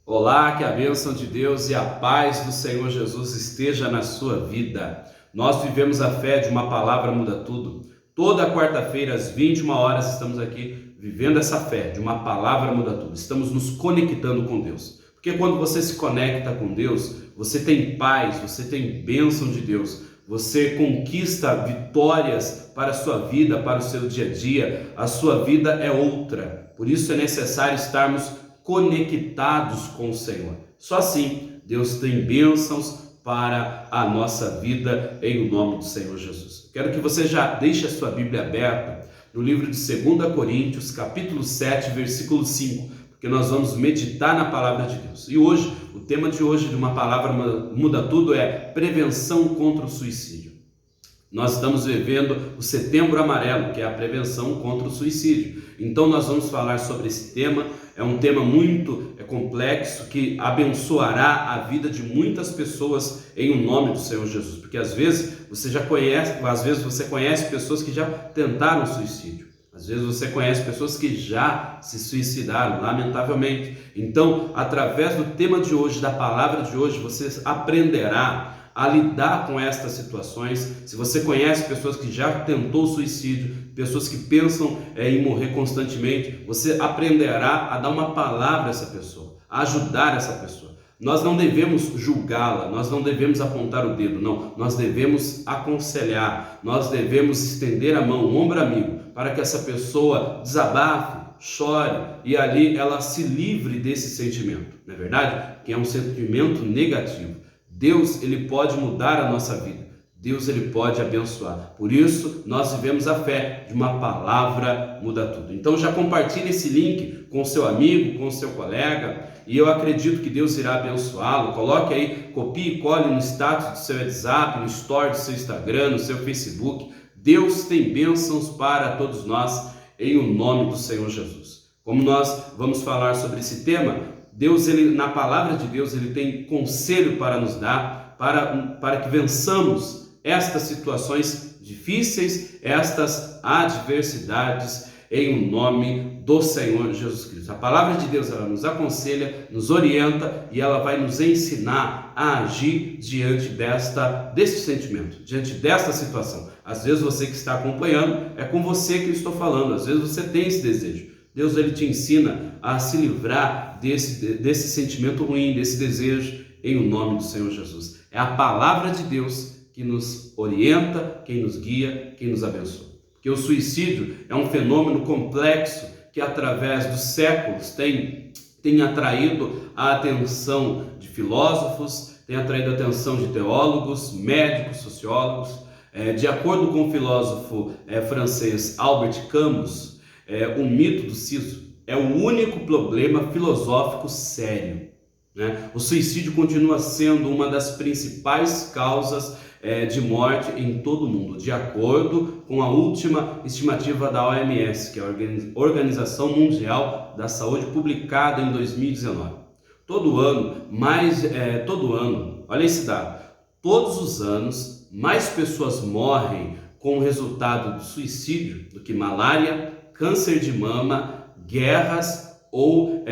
Olá, que a bênção de Deus e a paz do Senhor Jesus esteja na sua vida. Nós vivemos a fé de uma palavra muda tudo. Toda quarta-feira às 21 horas estamos aqui vivendo essa fé de uma palavra muda tudo. Estamos nos conectando com Deus. Porque quando você se conecta com Deus, você tem paz, você tem bênção de Deus. Você conquista vitórias para a sua vida, para o seu dia a dia. A sua vida é outra. Por isso é necessário estarmos conectados com o Senhor. Só assim Deus tem bênçãos para a nossa vida em nome do Senhor Jesus. Quero que você já deixe a sua Bíblia aberta no livro de 2 Coríntios, capítulo 7, versículo 5, porque nós vamos meditar na palavra de Deus. E hoje, o tema de hoje de uma palavra muda tudo é prevenção contra o suicídio. Nós estamos vivendo o Setembro Amarelo, que é a prevenção contra o suicídio. Então nós vamos falar sobre esse tema. É um tema muito complexo que abençoará a vida de muitas pessoas em nome do Senhor Jesus. Porque às vezes você conhece pessoas que já tentaram suicídio. Às vezes você conhece pessoas que já se suicidaram, lamentavelmente. Então, através do tema de hoje, da palavra de hoje, você aprenderá a lidar com estas situações. Se você conhece pessoas que já tentou suicídio, pessoas que pensam em morrer constantemente, você aprenderá a dar uma palavra a essa pessoa, a ajudar essa pessoa. Nós não devemos julgá-la, nós não devemos apontar o dedo, não. Nós devemos aconselhar, nós devemos estender a mão, um ombro amigo, para que essa pessoa desabafe, chore e ali ela se livre desse sentimento, não é verdade? Que é um sentimento negativo. Deus, ele pode mudar a nossa vida. Deus, ele pode abençoar. Por isso, nós vivemos a fé de uma palavra muda tudo. Então, já compartilhe esse link com o seu amigo, com o seu colega, e eu acredito que Deus irá abençoá-lo. Coloque aí, copie e cole no status do seu WhatsApp, no story do seu Instagram, no seu Facebook. Deus tem bênçãos para todos nós, em o nome do Senhor Jesus. Como nós vamos falar sobre esse tema, Deus, na palavra de Deus, ele tem conselho para nos dar, para que vençamos estas situações difíceis, estas adversidades, em nome do Senhor Jesus Cristo. A palavra de Deus, ela nos aconselha, nos orienta e ela vai nos ensinar a agir diante deste sentimento, diante desta situação. Às vezes você que está acompanhando, é com você que eu estou falando, às vezes você tem esse desejo. Deus, ele te ensina a se livrar desse sentimento ruim, desse desejo, em nome do Senhor Jesus. É a palavra de Deus que nos orienta, quem nos guia, quem nos abençoa. Porque o suicídio é um fenômeno complexo que através dos séculos tem atraído a atenção de filósofos, tem atraído a atenção de teólogos, médicos, sociólogos. De acordo com o filósofo francês Albert Camus, o mito do siso é o único problema filosófico sério, né? O suicídio continua sendo uma das principais causas de morte em todo o mundo, de acordo com a última estimativa da OMS, que é a Organização Mundial da Saúde, publicada em 2019. Todo ano, olha esse dado, todos os anos, mais pessoas morrem com o resultado do suicídio do que malária, câncer de mama, guerras ou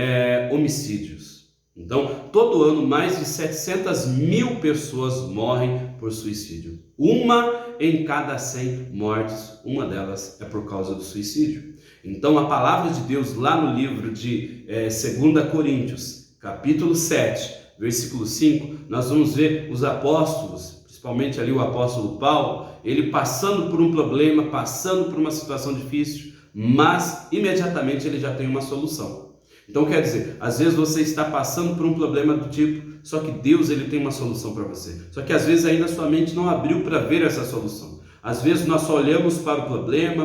homicídios. Então, todo ano, mais de 700 mil pessoas morrem por suicídio. Uma em cada 100 mortes, uma delas é por causa do suicídio. Então, a palavra de Deus, lá no livro de 2 Coríntios, capítulo 7, versículo 5, nós vamos ver os apóstolos, principalmente ali o apóstolo Paulo, ele passando por um problema, passando por uma situação difícil, mas imediatamente ele já tem uma solução. Então quer dizer, às vezes você está passando por um problema do tipo, só que Deus, ele tem uma solução para você. Só que às vezes ainda sua mente não abriu para ver essa solução. Às vezes nós só olhamos para o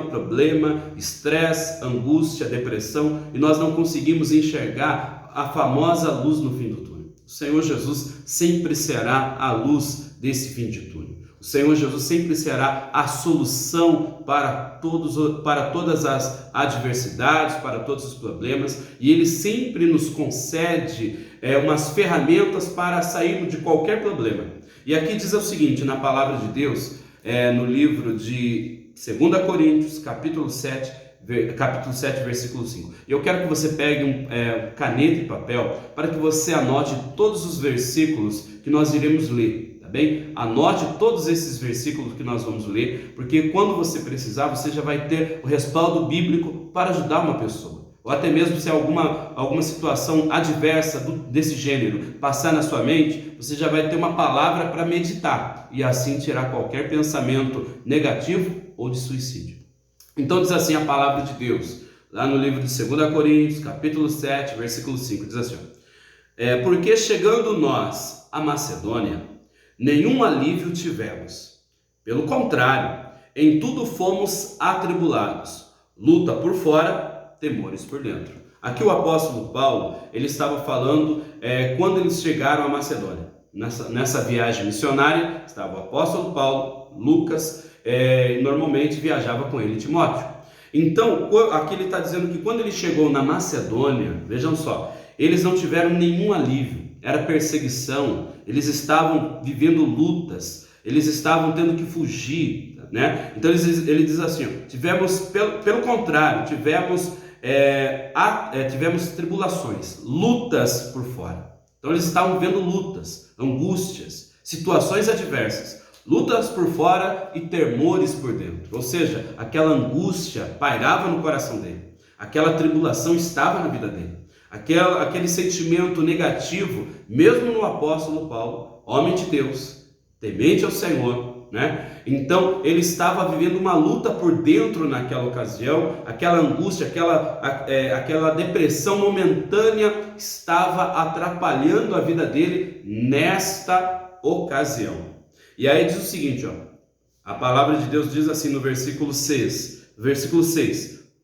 problema, estresse, angústia, depressão, e nós não conseguimos enxergar a famosa luz no fim do túnel. O Senhor Jesus sempre será a luz desse fim de túnel. O Senhor Jesus sempre será a solução para todas as adversidades, para todos os problemas, e Ele sempre nos concede umas ferramentas para sairmos de qualquer problema. E aqui diz o seguinte, na palavra de Deus, no livro de 2 Coríntios, capítulo 7, capítulo 7, versículo 5. Eu quero que você pegue caneta e papel para que você anote todos os versículos que nós iremos ler, tá bem? Anote todos esses versículos que nós vamos ler, porque quando você precisar, você já vai ter o respaldo bíblico para ajudar uma pessoa. Ou até mesmo se alguma situação adversa desse gênero passar na sua mente, você já vai ter uma palavra para meditar e assim tirar qualquer pensamento negativo ou de suicídio. Então diz assim a palavra de Deus, lá no livro de 2 Coríntios, capítulo 7, versículo 5, diz assim: porque chegando nós à Macedônia, nenhum alívio tivemos. Pelo contrário, em tudo fomos atribulados, luta por fora, temores por dentro. Aqui o apóstolo Paulo, ele estava falando quando eles chegaram à Macedônia. Nessa viagem missionária, estava o apóstolo Paulo, Lucas, normalmente viajava com ele Timóteo. Então, aqui ele está dizendo que quando ele chegou na Macedônia, vejam só, eles não tiveram nenhum alívio, era perseguição, eles estavam vivendo lutas, eles estavam tendo que fugir, né? Então ele diz assim, tivemos, pelo contrário, tivemos tribulações, lutas por fora. Então eles estavam vendo lutas, angústias, situações adversas, lutas por fora e temores por dentro. Ou seja, aquela angústia pairava no coração dele, aquela tribulação estava na vida dele, aquele sentimento negativo, mesmo no apóstolo Paulo, homem de Deus, temente ao Senhor, né? Então ele estava vivendo uma luta por dentro naquela ocasião, aquela angústia, aquela depressão momentânea estava atrapalhando a vida dele nesta ocasião. E aí diz o seguinte, a palavra de Deus diz assim no versículo 6,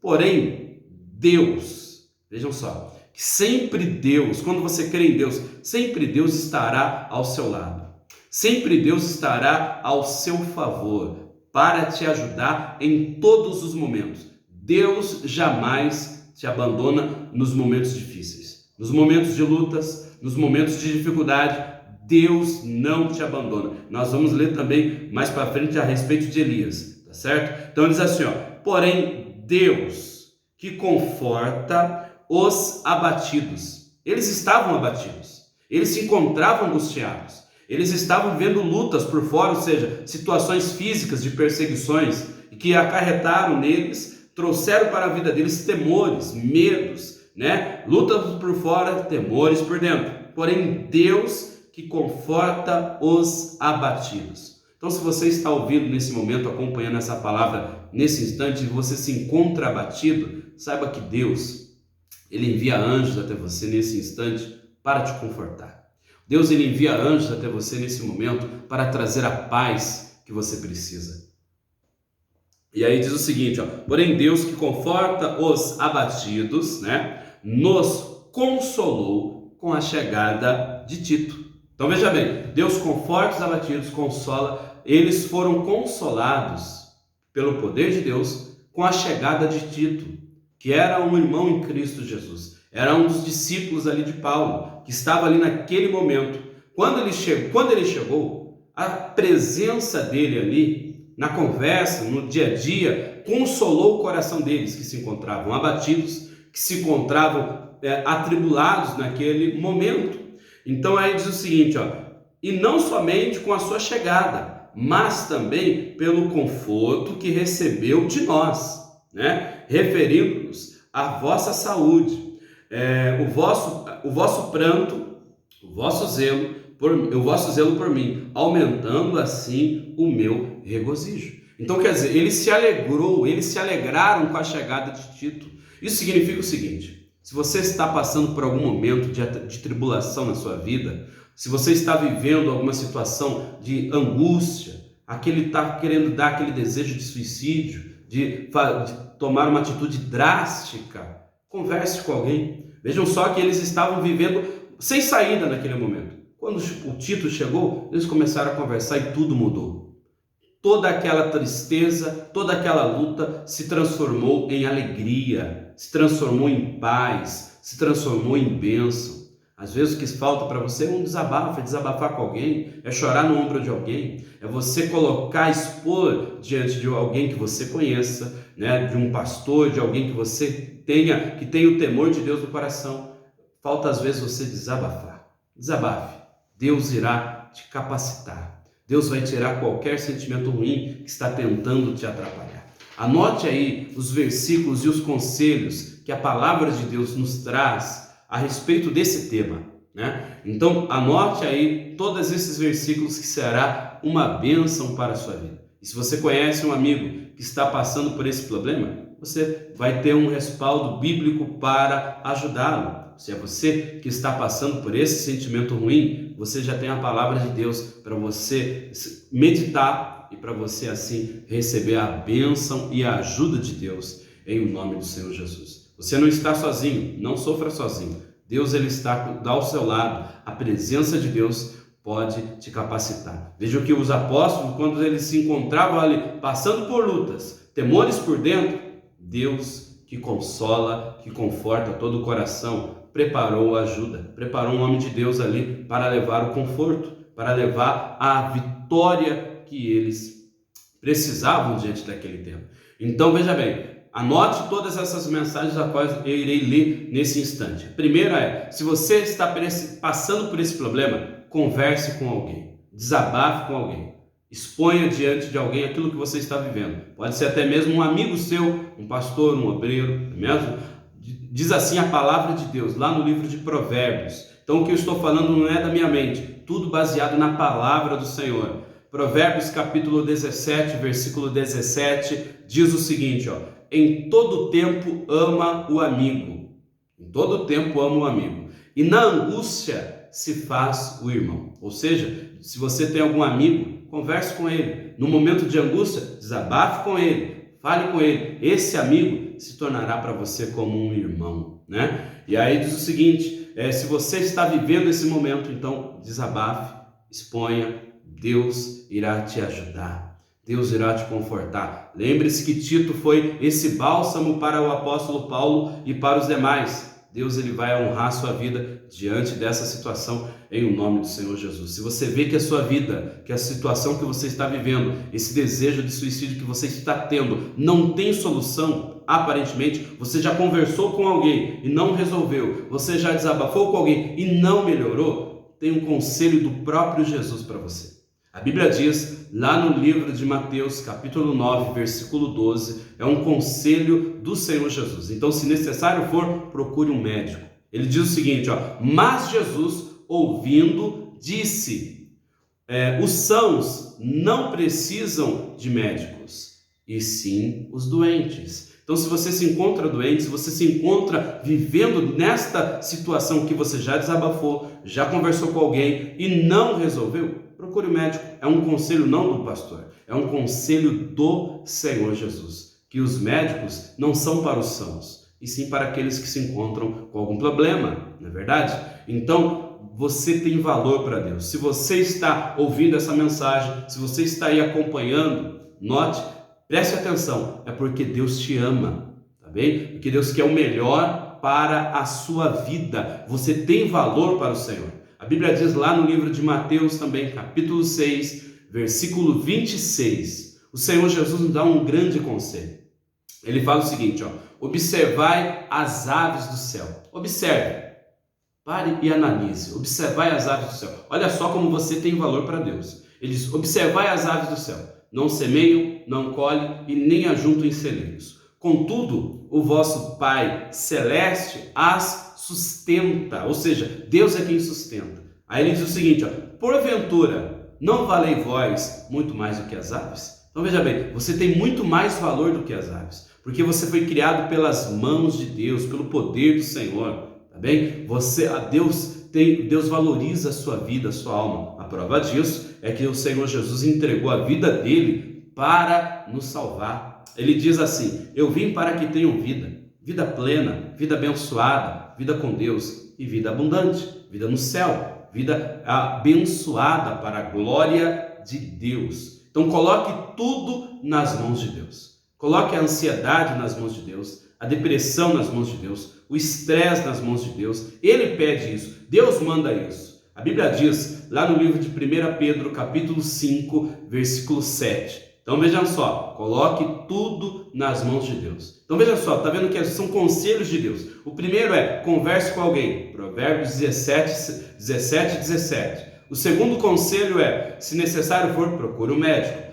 porém Deus, vejam só, que sempre Deus, quando você crê em Deus, sempre Deus estará ao seu lado. Sempre Deus estará ao seu favor para te ajudar em todos os momentos. Deus jamais te abandona nos momentos difíceis, nos momentos de lutas, nos momentos de dificuldade. Deus não te abandona. Nós vamos ler também mais para frente a respeito de Elias, tá certo? Então diz assim, porém Deus que conforta os abatidos. Eles estavam abatidos, eles se encontravam angustiados. Eles estavam vendo lutas por fora, ou seja, situações físicas de perseguições que acarretaram neles, trouxeram para a vida deles temores, medos, né? Lutas por fora, temores por dentro. Porém, Deus que conforta os abatidos. Então, se você está ouvindo nesse momento, acompanhando essa palavra nesse instante, e você se encontra abatido, saiba que Deus, Ele envia anjos até você nesse instante para te confortar. Deus ele envia anjos até você nesse momento para trazer a paz que você precisa. E aí diz o seguinte, porém Deus que conforta os abatidos, né, nos consolou com a chegada de Tito. Então veja bem, Deus conforta os abatidos, consola, eles foram consolados pelo poder de Deus com a chegada de Tito, que era um irmão em Cristo Jesus. Era um dos discípulos ali de Paulo, que estava ali naquele momento. Quando ele chegou, a presença dele ali, na conversa, no dia a dia, consolou o coração deles que se encontravam abatidos, que se encontravam atribulados naquele momento. Então aí diz o seguinte, e não somente com a sua chegada, mas também pelo conforto que recebeu de nós, né? Referindo-nos à vossa saúde. O vosso pranto, o vosso zelo por mim, aumentando assim o meu regozijo. Então quer dizer, eles se alegraram com a chegada de Tito. Isso significa o seguinte: se você está passando por algum momento de tribulação na sua vida, se você está vivendo alguma situação de angústia, aquele está querendo dar aquele desejo de suicídio, de tomar uma atitude drástica, converse com alguém. Vejam só que eles estavam vivendo sem saída naquele momento. Quando o Tito chegou, eles começaram a conversar e tudo mudou. Toda aquela tristeza, toda aquela luta se transformou em alegria, se transformou em paz, se transformou em bênção. Às vezes o que falta para você é um desabafo, é desabafar com alguém, é chorar no ombro de alguém, é você colocar, expor diante de alguém que você conheça, né, de um pastor, de alguém que você tenha, que tenha o temor de Deus no coração. Falta às vezes você desabafar. Desabafe. Deus irá te capacitar. Deus vai tirar qualquer sentimento ruim que está tentando te atrapalhar. Anote aí os versículos e os conselhos que a palavra de Deus nos traz a respeito desse tema, né? Então, anote aí todos esses versículos que será uma bênção para a sua vida. E se você conhece um amigo que está passando por esse problema, você vai ter um respaldo bíblico para ajudá-lo. Se é você que está passando por esse sentimento ruim, você já tem a palavra de Deus para você meditar e para você assim receber a bênção e a ajuda de Deus em nome do Senhor Jesus. Você não está sozinho, não sofra sozinho. Deus ele está ao seu lado. A presença de Deus pode te capacitar. Veja que os apóstolos, quando eles se encontravam ali, passando por lutas, temores por dentro, Deus que consola, que conforta todo o coração, preparou a ajuda, preparou um homem de Deus ali para levar o conforto, para levar a vitória que eles precisavam diante daquele tempo. Então veja bem, anote todas essas mensagens a quais eu irei ler nesse instante. A primeira é, se você está passando por esse problema, converse com alguém, desabafe com alguém, exponha diante de alguém aquilo que você está vivendo. Pode ser até mesmo um amigo seu, um pastor, um obreiro, mesmo. Diz assim a palavra de Deus, lá no livro de Provérbios. Então o que eu estou falando não é da minha mente, tudo baseado na palavra do Senhor. Provérbios capítulo 17, versículo 17, diz o seguinte, ó: em todo tempo ama o amigo, em todo tempo ama o amigo, e na angústia se faz o irmão. Ou seja, se você tem algum amigo, converse com ele. No momento de angústia, desabafe com ele, fale com ele. Esse amigo se tornará para você como um irmão, né? E aí diz o seguinte, se você está vivendo esse momento, então desabafe, exponha, Deus irá te ajudar. Deus irá te confortar. Lembre-se que Tito foi esse bálsamo para o apóstolo Paulo e para os demais. Deus ele vai honrar sua vida diante dessa situação em nome do Senhor Jesus. Se você vê que a sua vida, que a situação que você está vivendo, esse desejo de suicídio que você está tendo, não tem solução, aparentemente, você já conversou com alguém e não resolveu, você já desabafou com alguém e não melhorou, tem um conselho do próprio Jesus para você. A Bíblia diz, lá no livro de Mateus, capítulo 9, versículo 12, é um conselho do Senhor Jesus. Então, se necessário for, procure um médico. Ele diz o seguinte, ó: mas Jesus, ouvindo, disse, os sãos não precisam de médicos, e sim os doentes. Então, se você se encontra doente, se você se encontra vivendo nesta situação que você já desabafou, já conversou com alguém e não resolveu, procure o médico. É um conselho não do pastor, é um conselho do Senhor Jesus. Que os médicos não são para os sãos, e sim para aqueles que se encontram com algum problema, não é verdade? Então, você tem valor para Deus. Se você está ouvindo essa mensagem, se você está aí acompanhando, note, preste atenção, é porque Deus te ama, tá bem? Porque Deus quer o melhor para a sua vida. Você tem valor para o Senhor. A Bíblia diz lá no livro de Mateus também, capítulo 6, versículo 26, o Senhor Jesus nos dá um grande conselho. Ele fala o seguinte, ó: observai as aves do céu. Observe, pare e analise. Observai as aves do céu. Olha só como você tem valor para Deus. Ele diz, observai as aves do céu. Não semeiam, não colhem e nem ajuntam em celeiros. Contudo, o vosso Pai Celeste as sustenta. Ou seja, Deus é quem sustenta. Aí ele diz o seguinte, ó: porventura, não valei vós muito mais do que as aves? Então veja bem, você tem muito mais valor do que as aves, porque você foi criado pelas mãos de Deus, pelo poder do Senhor, tá bem? Deus valoriza a sua vida, a sua alma. A prova disso é que o Senhor Jesus entregou a vida dele para nos salvar. Ele diz assim, eu vim para que tenham vida, vida plena, vida abençoada, vida com Deus e vida abundante, vida no céu, vida abençoada para a glória de Deus. Então coloque tudo nas mãos de Deus. Coloque a ansiedade nas mãos de Deus, a depressão nas mãos de Deus, o estresse nas mãos de Deus. Ele pede isso, Deus manda isso. A Bíblia diz lá no livro de 1 Pedro, capítulo 5, versículo 7. Então vejam só, coloque tudo nas mãos de Deus. Então veja só, está vendo que são conselhos de Deus. O primeiro é, converse com alguém, Provérbios 17. O segundo conselho é, se necessário for, procure um médico,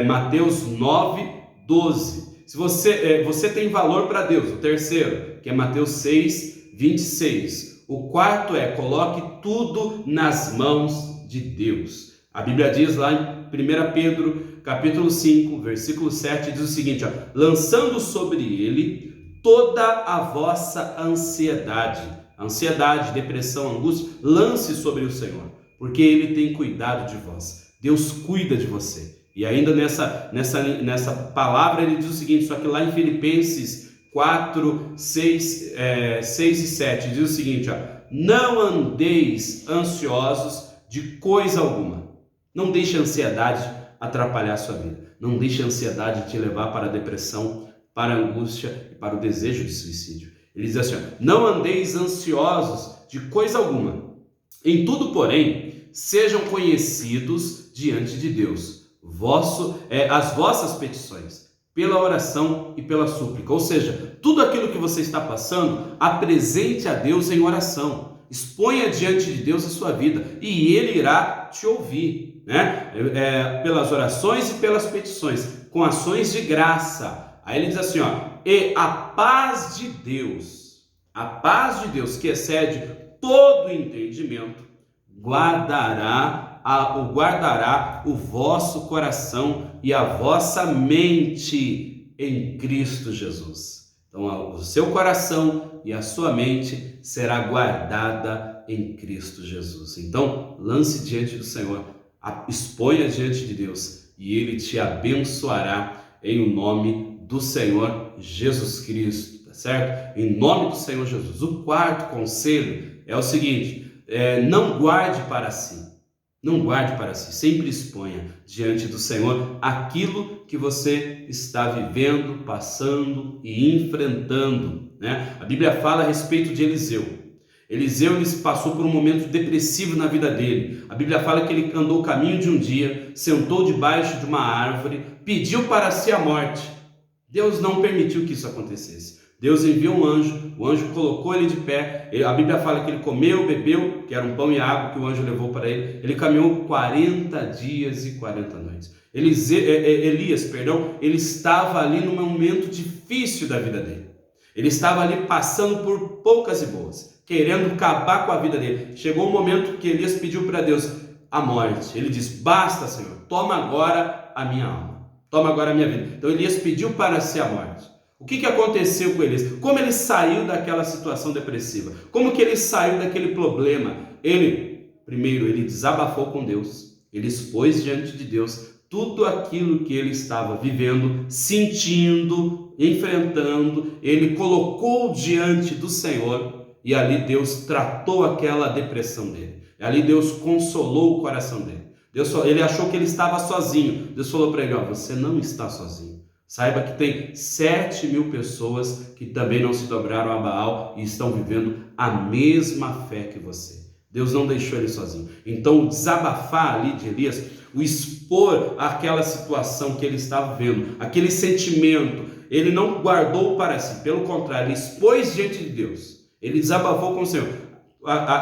Mateus 9, 12. Se você tem valor para Deus. O terceiro, que é Mateus 6, 26. O quarto é, coloque tudo nas mãos de Deus. A Bíblia diz lá em 1 Pedro, capítulo 5, versículo 7, diz o seguinte, lançando sobre ele toda a vossa ansiedade, depressão, angústia, lance sobre o Senhor, porque ele tem cuidado de vós. Deus cuida de você. E ainda nessa palavra ele diz o seguinte, só que lá em Filipenses 4, 6 e 7, diz o seguinte, não andeis ansiosos de coisa alguma. Não deixe a ansiedade atrapalhar a sua vida. Não deixe a ansiedade te levar para a depressão, para a angústia e para o desejo de suicídio. Ele diz assim, não andeis ansiosos de coisa alguma. Em tudo, porém, sejam conhecidos diante de Deus as vossas petições, pela oração e pela súplica. Ou seja, tudo aquilo que você está passando, apresente a Deus em oração. Exponha diante de Deus a sua vida e Ele irá te ouvir, né? Pelas orações e pelas petições, com ações de graça. Aí ele diz assim, e a paz de Deus, que excede todo entendimento, guardará o vosso coração e a vossa mente em Cristo Jesus. Então, o seu coração e a sua mente será guardada em Cristo Jesus. Então, lance diante do Senhor, exponha diante de Deus e Ele te abençoará em o nome do Senhor Jesus Cristo, tá certo? Em nome do Senhor Jesus. O quarto conselho é o seguinte, não guarde para si. Não guarde para si, sempre exponha diante do Senhor aquilo que você está vivendo, passando e enfrentando, né? A Bíblia fala a respeito de Eliseu. Eliseu ele passou por um momento depressivo na vida dele. A Bíblia fala que ele andou o caminho de um dia, sentou debaixo de uma árvore, pediu para si a morte. Deus não permitiu que isso acontecesse. Deus enviou um anjo, o anjo colocou ele de pé, a Bíblia fala que ele comeu, bebeu, que era um pão e água que o anjo levou para ele, ele caminhou 40 dias e 40 noites. Elias, ele estava ali num momento difícil da vida dele, ele estava ali passando por poucas e boas, querendo acabar com a vida dele. Chegou o momento que Elias pediu para Deus a morte, ele disse, basta Senhor, toma agora a minha alma, toma agora a minha vida. Então Elias pediu para si a morte. O que aconteceu com Elias? Como ele saiu daquela situação depressiva? Como que ele saiu daquele problema? Primeiro, ele desabafou com Deus. Ele expôs diante de Deus tudo aquilo que ele estava vivendo, sentindo, enfrentando. Ele colocou diante do Senhor e ali Deus tratou aquela depressão dele. Ali Deus consolou o coração dele. Ele achou que ele estava sozinho. Deus falou para ele, você não está sozinho. Saiba que tem 7.000 pessoas que também não se dobraram a Baal e estão vivendo a mesma fé que você. Deus não deixou ele sozinho. Então, o desabafar ali de Elias, o expor aquela situação que ele estava vivendo, aquele sentimento, ele não guardou para si. Pelo contrário, ele expôs diante de Deus. Ele desabafou com o Senhor.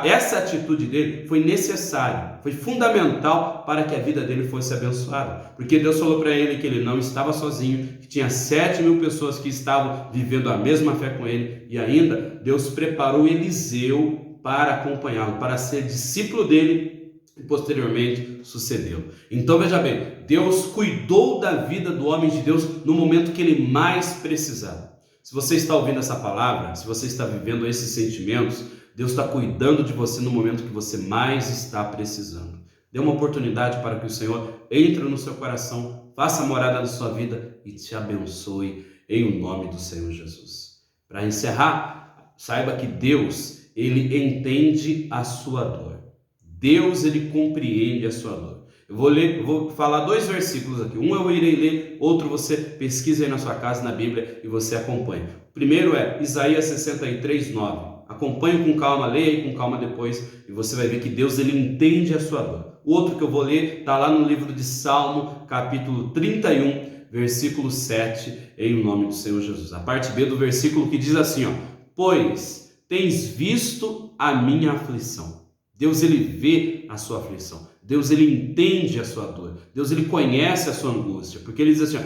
Essa atitude dele foi necessária, foi fundamental para que a vida dele fosse abençoada, porque Deus falou para ele que ele não estava sozinho, que tinha 7.000 pessoas que estavam vivendo a mesma fé com ele, e ainda Deus preparou Eliseu para acompanhá-lo, para ser discípulo dele e posteriormente sucedê-lo. Então veja bem, Deus cuidou da vida do homem de Deus no momento que ele mais precisava. Se você está ouvindo essa palavra, se você está vivendo esses sentimentos, Deus está cuidando de você no momento que você mais está precisando. Dê uma oportunidade para que o Senhor entre no seu coração, faça morada na sua vida e te abençoe em nome do Senhor Jesus. Para encerrar, saiba que Deus, Ele entende a sua dor. Deus, Ele compreende a sua dor. Eu vou falar 2 versículos aqui. Um eu irei ler, outro você pesquisa aí na sua casa, na Bíblia, e você acompanha. O primeiro é Isaías 63, 9. Acompanhe com calma, leia aí com calma depois, e você vai ver que Deus ele entende a sua dor. O outro que eu vou ler está lá no livro de Salmo, capítulo 31, versículo 7, em nome do Senhor Jesus. A parte B do versículo que diz assim, ó: pois tens visto a minha aflição. Deus ele vê a sua aflição. Deus ele entende a sua dor. Deus ele conhece a sua angústia, porque ele diz assim, ó,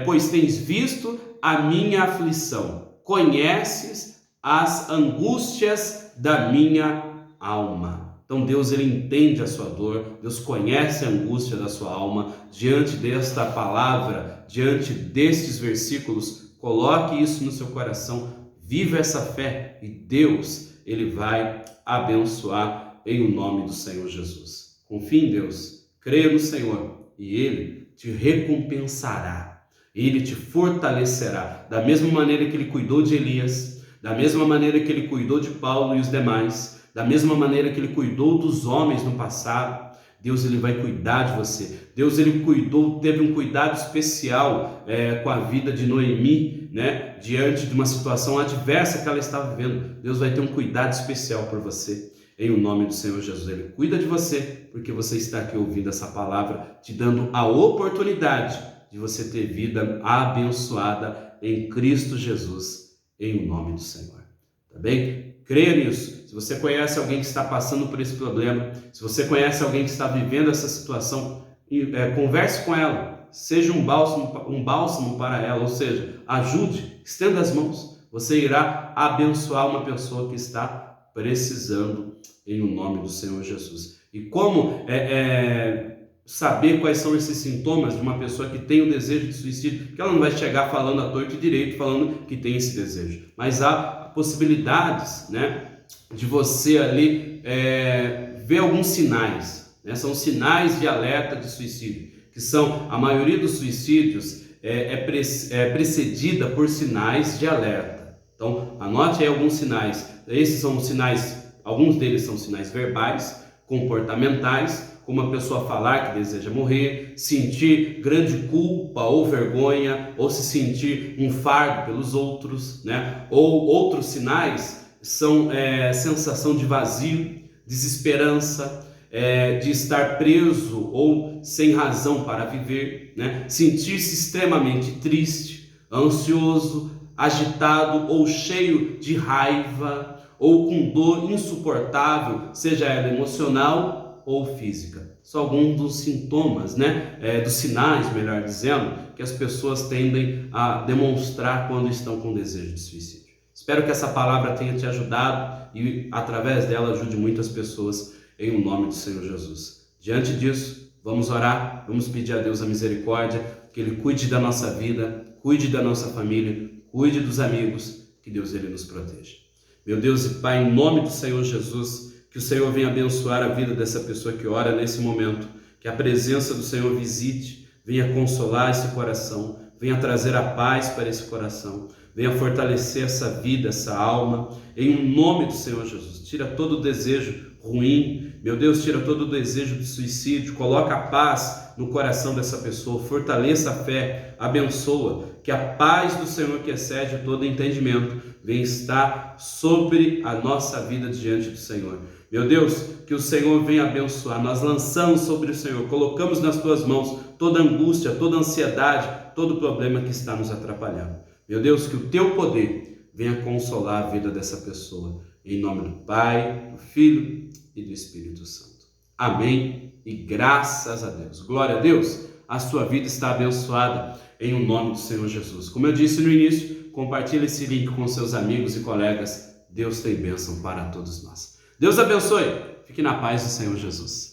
pois tens visto a minha aflição, conheces as angústias da minha alma. Então Deus ele entende a sua dor, Deus conhece a angústia da sua alma. Diante desta palavra, diante destes versículos, coloque isso no seu coração, viva essa fé e Deus ele vai abençoar em nome do Senhor Jesus. Confie em Deus, creia no Senhor e Ele te recompensará, Ele te fortalecerá, da mesma maneira que Ele cuidou de Elias, da mesma maneira que Ele cuidou de Paulo e os demais, da mesma maneira que Ele cuidou dos homens no passado. Deus ele vai cuidar de você. Deus ele teve um cuidado especial com a vida de Noemi, né? Diante de uma situação adversa que ela estava vivendo. Deus vai ter um cuidado especial por você, em nome do Senhor Jesus. Ele cuida de você, porque você está aqui ouvindo essa palavra, te dando a oportunidade de você ter vida abençoada em Cristo Jesus, em nome do Senhor. Tá bem? Creia nisso. Se você conhece alguém que está passando por esse problema, se você conhece alguém que está vivendo essa situação, converse com ela, seja um bálsamo para ela, ou seja, ajude, estenda as mãos. Você irá abençoar uma pessoa que está precisando, em nome do Senhor Jesus. E como saber quais são esses sintomas de uma pessoa que tem o desejo de suicídio? Porque ela não vai chegar falando à torto e direito, falando que tem esse desejo, mas há possibilidades, né, de você ali ver alguns sinais, né? São sinais de alerta de suicídio, que são, a maioria dos suicídios precedida por sinais de alerta. Então anote aí alguns sinais. Esses são sinais, alguns deles são sinais verbais, comportamentais, como a pessoa falar que deseja morrer, sentir grande culpa ou vergonha, ou se sentir um fardo pelos outros, né? Ou outros sinais são sensação de vazio, desesperança, de estar preso ou sem razão para viver, né? Sentir-se extremamente triste, ansioso, agitado ou cheio de raiva, ou com dor insuportável, seja ela emocional ou física. São alguns dos sintomas, né? Dos sinais, melhor dizendo, que as pessoas tendem a demonstrar quando estão com desejo de suicídio. Espero que essa palavra tenha te ajudado e através dela ajude muitas pessoas em nome do Senhor Jesus. Diante disso, vamos orar, vamos pedir a Deus a misericórdia, que Ele cuide da nossa vida, cuide da nossa família, cuide dos amigos, que Deus ele nos proteja. Meu Deus e Pai, em nome do Senhor Jesus, que o Senhor venha abençoar a vida dessa pessoa que ora nesse momento, que a presença do Senhor visite, venha consolar esse coração, venha trazer a paz para esse coração, venha fortalecer essa vida, essa alma, em nome do Senhor Jesus. Tira todo o desejo ruim, meu Deus, tira todo o desejo de suicídio, coloca a paz no coração dessa pessoa, fortaleça a fé, abençoa, que a paz do Senhor que excede todo entendimento venha estar sobre a nossa vida diante do Senhor. Meu Deus, que o Senhor venha abençoar, nós lançamos sobre o Senhor, colocamos nas tuas mãos toda angústia, toda ansiedade, todo problema que está nos atrapalhando. Meu Deus, que o teu poder venha consolar a vida dessa pessoa, em nome do Pai, do Filho e do Espírito Santo. Amém e graças a Deus. Glória a Deus, a sua vida está abençoada em nome do Senhor Jesus. Como eu disse no início, compartilhe esse link com seus amigos e colegas. Deus tem bênção para todos nós. Deus abençoe. Fique na paz do Senhor Jesus.